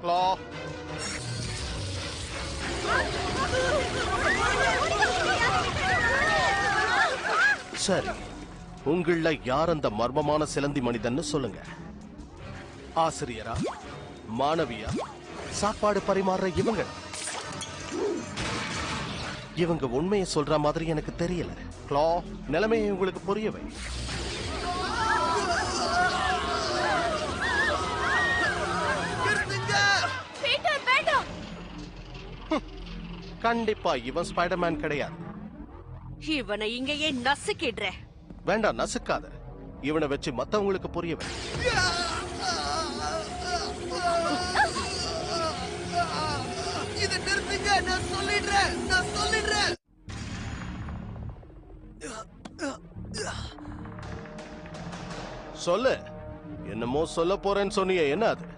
க்ளா. சரி, உங்கள யார் அந்த மர்மமான சிலந்தி மனிதன்னு சொல்லுங்க. ஆசிரியரா, மாணவியா, சாப்பாடு பரிமாறுற இவங்க உண்மையை சொல்ற மாதிரி எனக்கு தெரியல. க்ளா, நிலைமையை உங்களுக்கு புரியவை. கண்டிப்பா இவன் ஸ்பைடர்மேன் கிடையாது. இவனை இங்கேயே நசுக்கிடுற. வேண்டாம், நசுக்காத. இவனை வச்சு மத்தவங்களுக்கு புரியவை. இதை நிறுத்துங்க, நான் சொல்லிடுறேன். சொல்லு. என்னமோ சொல்ல போறேன்னு சொன்னியே, என்ன அது?